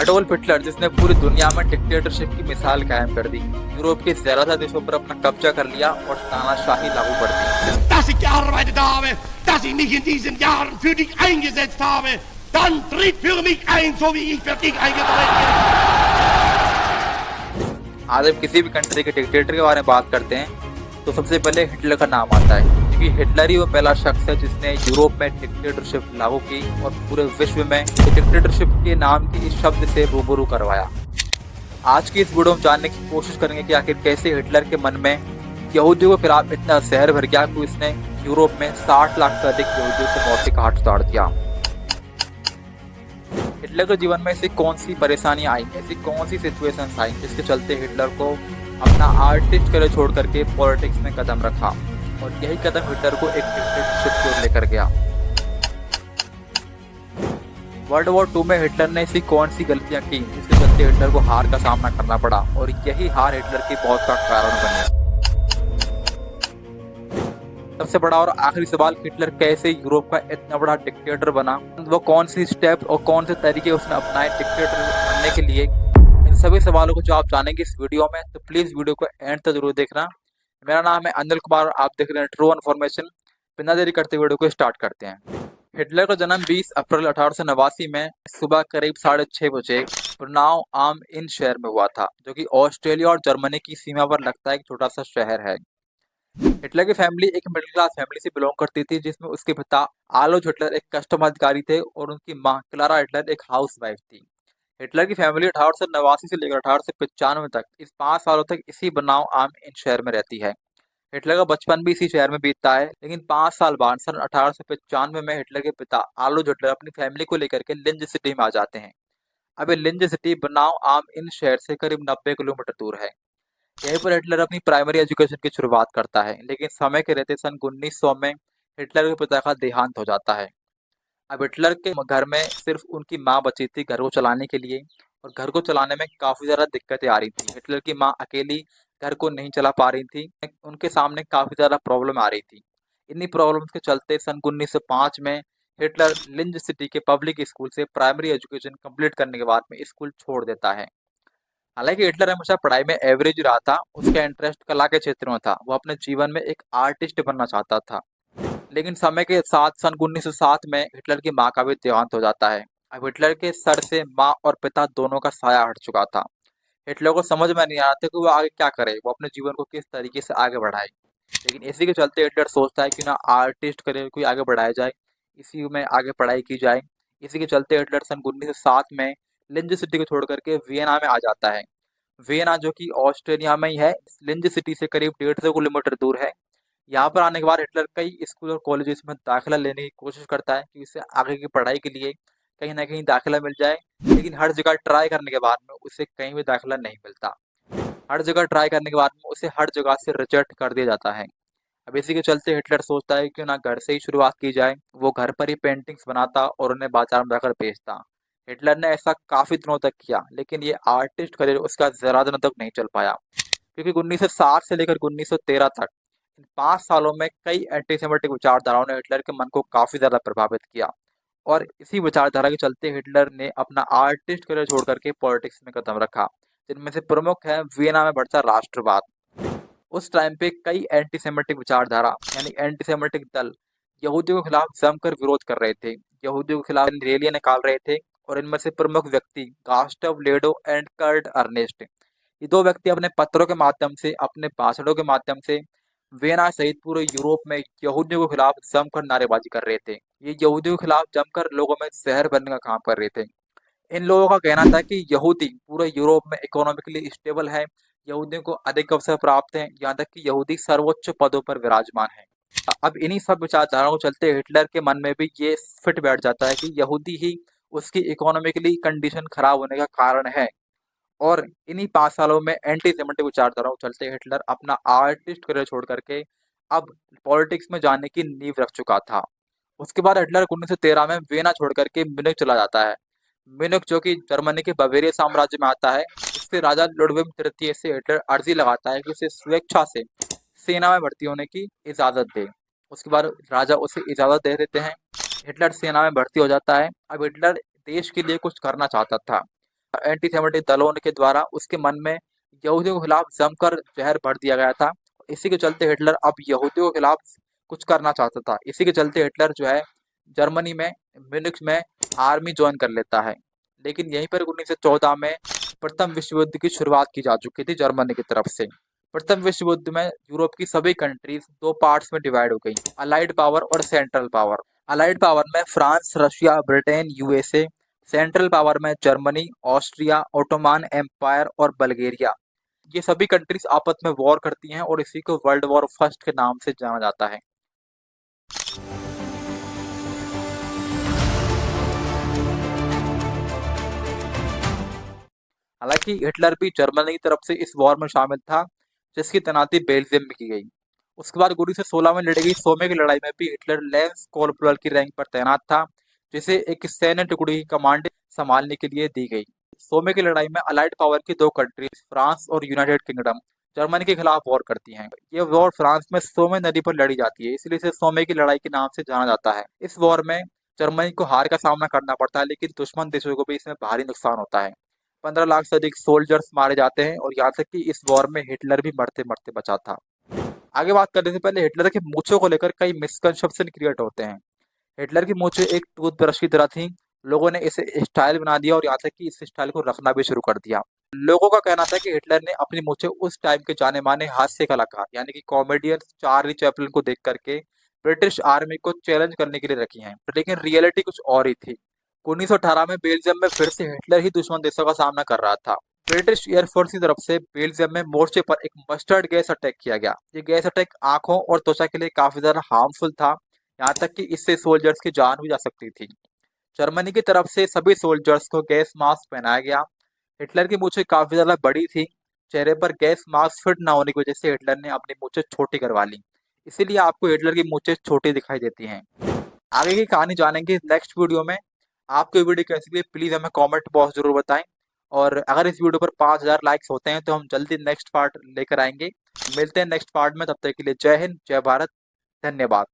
Adolf Hitler, जिसने पूरी दुनिया में डिक्टेटरशिप की मिसाल कायम कर दी, यूरोप के ज्यादातर देशों पर अपना कब्जा कर लिया और तानाशाही लागू कर दी। Dass ich gearbeitet habe, dass ich mich in diesen Jahren für dich eingesetzt habe, dann tritt für mich ein, so wie ich für dich eingetreten bin। आज हम किसी भी कंट्री के डिक्टेटर के बारे में बात करते हैं तो सबसे पहले हिटलर का नाम आता है, क्योंकि हिटलर ही वो पहला शख्स है जिसने यूरोप में डिक्टेटरशिप लागू की और पूरे विश्व में डिक्टेटरशिप के नाम के इस शब्द से रूबरू करवाया। आज की इस वीडियो में जानने की कोशिश करेंगे कि आखिर कैसे हिटलर के मन में यहूदियों के खिलाफ इतना जहर भर गया कि उसने यूरोप में 60 लाख से अधिक यहूदियों को मौत के घाट उतार दिया। हिटलर के जीवन में ऐसी कौन सी परेशानियां आई, ऐसी कौन सी सिचुएशंस आई जिसके चलते हिटलर को अपना आर्टिस्ट करियर छोड़ करके पॉलिटिक्स में कदम रखा और यही कदम हिटलर को एक डिक्टेटरशिप की ओर लेकर गया। वर्ल्ड वॉर 2 में हिटलर ने ऐसी कौन सी गलतियां की जिसके चलते हिटलर को हार का सामना करना पड़ा और यही हार हिटलर की मौत का कारण बनी। सबसे बड़ा और आखिरी सवाल, हिटलर कैसे यूरोप का इतना बड़ा डिक्टेटर बना, वो कौन सी स्टेप और कौन से तरीके उसने अपनाए डिक्टेटर बनने के लिए। इन सभी सवालों को जो आप जानेंगे इस वीडियो में, तो प्लीज वीडियो को एंड तक जरूर देखना। मेरा नाम है अनिल कुमार और आप देख रहे हैं ट्रू इन्फॉर्मेशन। बिना देरी करते वीडियो को स्टार्ट करते हैं। हिटलर का जन्म 20 अप्रैल 1889 में सुबह करीब 6:30 बजे ब्रनाउ आम इन शहर में हुआ था, जो कि ऑस्ट्रेलिया और जर्मनी की सीमा पर लगता है एक छोटा सा शहर है। हिटलर की फैमिली एक मिडिल क्लास फैमिली से बिलोंग करती थी, जिसमें उसके पिता आलोज हिटलर एक कस्टम अधिकारी थे और उनकी मां क्लारा हिटलर एक हाउसवाइफ थी। हिटलर की फैमिली 1889 से लेकर 1895 तक इस 5 सालों तक इसी बनाव आम इन शहर में रहती है। हिटलर का बचपन भी इसी शहर में बीतता है, लेकिन 5 साल बाद सन 1895 में हिटलर के पिता आलोज हिटलर अपनी फैमिली को लेकर के लिंज सिटी में आ जाते हैं। अब ये लिंज सिटी बनाव आम इन शहर से करीब 90 किलोमीटर दूर है। यहीं पर हिटलर अपनी प्राइमरी एजुकेशन की शुरुआत करता है, लेकिन समय के रहते सन 1900 में हिटलर के पिता का देहांत हो जाता है। अब हिटलर के घर में सिर्फ उनकी माँ बची थी घर को चलाने के लिए, और घर को चलाने में काफ़ी ज़्यादा दिक्कतें आ रही थी। हिटलर की माँ अकेली घर को नहीं चला पा रही थी, उनके सामने काफ़ी ज़्यादा प्रॉब्लम आ रही थी। इन्हीं प्रॉब्लम्स के चलते सन 1905 में हिटलर लिंज सिटी के पब्लिक स्कूल से प्राइमरी एजुकेशन कंप्लीट करने के बाद में स्कूल छोड़ देता है। हालांकि हिटलर हमेशा पढ़ाई में एवरेज रहा था, उसका इंटरेस्ट कला के क्षेत्र में था, वो अपने जीवन में एक आर्टिस्ट बनना चाहता था। लेकिन समय के साथ सन 1907 में हिटलर की मां का भी देहांत हो जाता है। अब हिटलर के सर से मां और पिता दोनों का साया हट चुका था। हिटलर को समझ में नहीं आ रहा था कि वो आगे क्या करे, वो अपने जीवन को किस तरीके से आगे बढ़ाए। लेकिन इसी के चलते हिटलर सोचता है कि ना आर्टिस्ट करियर को आगे बढ़ाया जाए, इसी में आगे पढ़ाई की जाए। इसी के चलते हिटलर सन 1907 में लिंज सिटी को छोड़ करके वियना में आ जाता है। वियना जो कि ऑस्ट्रेलिया में ही है, लिंज सिटी से करीब 150 किलोमीटर दूर है। यहाँ पर आने के बाद हिटलर कई स्कूल और कॉलेजेस में दाखिला लेने की कोशिश करता है कि उसे आगे की पढ़ाई के लिए कहीं ना कहीं दाखिला मिल जाए, लेकिन हर जगह ट्राई करने के बाद में उसे कहीं भी दाखिला नहीं मिलता। हर जगह ट्राई करने के बाद में उसे हर जगह से रिजेक्ट कर दिया जाता है। अब इसी के चलते हिटलर सोचता है कि ना घर से ही शुरुआत की जाए। वो घर पर ही पेंटिंग्स बनाता और उन्हें बाजार में जाकर बेचता। हिटलर ने ऐसा काफी दिनों तक किया, लेकिन ये आर्टिस्ट करियर उसका जरा दिनों तक नहीं चल पाया, क्योंकि 1907 से लेकर 1913 तक इन 5 सालों में कई एंटीसेमिटिक विचारधाराओं ने हिटलर के मन को काफी ज्यादा प्रभावित किया। और इसी विचारधारा के चलते हिटलर ने अपना आर्टिस्ट करियर छोड़ करके पॉलिटिक्स में कदम रखा, जिनमें से प्रमुख है वियना में बढ़ता राष्ट्रवाद। उस टाइम पे कई एंटीसेमिटिक विचारधारा यानी एंटीसेमिटिक दल यहूदियों के खिलाफ जमकर विरोध कर रहे थे, यहूदियों के खिलाफ रैलियां निकाल रहे थे। और इनमें से प्रमुख व्यक्ति गास्टव लेडो एंड कर्ट अर्नेस्ट, ये 2 व्यक्ति अपने पत्रों के माध्यम से, अपने भाषणों के माध्यम से वियना सहित पूरे यूरोप में यहूदियों के खिलाफ जमकर नारेबाजी कर रहे थे। ये यहूदियों के खिलाफ जमकर लोगों में जहर भरने का काम कर रहे थे। इन लोगों का कहना था कि यहूदी पूरे यूरोप में इकोनॉमिकली स्टेबल है, यहूदियों को अधिक अवसर प्राप्त हैं, यहाँ तक कि यहूदी सर्वोच्च पदों पर विराजमान हैं। अब इन्हीं सब विचारधाराओं के चलते हिटलर के मन में भी ये फिट बैठ जाता है कि यहूदी ही उसकी इकोनॉमिकली कंडीशन खराब होने का कारण है। और इन्हीं 5 सालों में एंटी सेमेटिक विचारधाराओं के चलते हिटलर अपना आर्टिस्ट करियर छोड़ करके अब पॉलिटिक्स में जाने की नींव रख चुका था। उसके बाद हिटलर 1913 में वियना छोड़ करके म्यूनिख चला जाता है। म्यूनिख जो कि जर्मनी के बवेरिया साम्राज्य में आता है, इससे राजा लुडविग तृतीय से हिटलर अर्जी लगाता है कि उसे स्वेच्छा से सेना में भर्ती होने की इजाजत दे। उसके बाद राजा उसे इजाजत दे देते हैं। हिटलर सेना में भर्ती हो जाता है। अब हिटलर देश के लिए कुछ करना चाहता था। एंटी सेमेटिक दलों के द्वारा उसके मन में यहूदियों के खिलाफ जमकर जहर भर दिया गया था। इसी के चलते हिटलर अब यहूदियों के खिलाफ कुछ करना चाहता था। इसी के चलते हिटलर जो है जर्मनी में म्यूनिख में आर्मी ज्वाइन कर लेता है। लेकिन यहीं पर 1914 में प्रथम विश्व युद्ध की शुरुआत की जा चुकी थी जर्मनी की तरफ से। प्रथम विश्व युद्ध में यूरोप की सभी कंट्रीज दो पार्ट्स में डिवाइड हो गई, अलाइड पावर और सेंट्रल पावर। अलाइड पावर में France, Russia, Britain, USA. Central power में जर्मनी, ऑस्ट्रिया, ओटोमान एम्पायर और बल्गेरिया। ये सभी कंट्रीज आपस में वॉर करती हैं और इसी को वर्ल्ड वॉर फर्स्ट के नाम से जाना जाता है। हालांकि हिटलर भी जर्मनी की तरफ से इस वॉर में शामिल था, जिसकी तैनाती बेल्जियम में की गई। उसके बाद 1916 में लड़ी गई सोमे की लड़ाई में भी हिटलर लेंस कॉर्पोरल की रैंक पर तैनात था, जिसे एक सैन्य टुकड़ी की कमांड संभालने के लिए दी गई। सोमे की लड़ाई में अलाइड पावर की दो कंट्रीज फ्रांस और यूनाइटेड किंगडम जर्मनी के खिलाफ वॉर करती हैं। ये वॉर फ्रांस में सोमे नदी पर लड़ी जाती है, इसलिए इसे सोमे की लड़ाई के नाम से जाना जाता है। इस वॉर में जर्मनी को हार का सामना करना पड़ता है, लेकिन दुश्मन देशों को भी इसमें भारी नुकसान होता है। 15 लाख से अधिक सोल्जर्स मारे जाते हैं और यहाँ तक कि इस वॉर में हिटलर भी मरते मरते बचा था। आगे बात करने से पहले हिटलर के मूंछों को लेकर कई मिसकंसेप्शन क्रिएट होते हैं। हिटलर की मूंछें एक टूथब्रश की तरह थी। लोगों ने इसे स्टाइल बना दिया और यहाँ तक कि इस स्टाइल को रखना भी शुरू कर दिया। लोगों का कहना था कि हिटलर ने अपनी मूंछें उस टाइम के जाने माने हास्य कलाकार यानी कि कॉमेडियन चार्ली चैपलिन को देख करके ब्रिटिश आर्मी को चैलेंज करने के लिए रखी हैं, लेकिन रियलिटी कुछ और ही थी। 1918 में बेल्जियम में फिर से हिटलर ही दुश्मन देशों का सामना कर रहा था। ब्रिटिश एयरफोर्स की तरफ से बेल्जियम में मोर्चे पर एक मस्टर्ड गैस अटैक किया गया। ये गैस अटैक आंखों और त्वचा के लिए काफी ज्यादा हार्मफुल था, यहाँ तक कि इससे सोल्जर्स की जान भी जा सकती थी। जर्मनी की तरफ से सभी सोल्जर्स को गैस मास्क पहनाया गया। हिटलर की मूछें काफी ज्यादा बड़ी थी। चेहरे पर गैस मास्क फिट ना होने की वजह से हिटलर ने अपनी मूछें छोटी करवा ली, इसीलिए आपको हिटलर की मूछें छोटी दिखाई देती हैं। आगे की कहानी जानेंगे नेक्स्ट वीडियो में। आपको ये वीडियो कैसी लगी प्लीज हमें कमेंट बॉक्स जरूर बताएं, और अगर इस वीडियो पर 5000 लाइक्स होते हैं तो हम जल्दी नेक्स्ट पार्ट लेकर आएंगे। मिलते हैं नेक्स्ट पार्ट में, तब तक के लिए जय हिंद, जय भारत, धन्यवाद।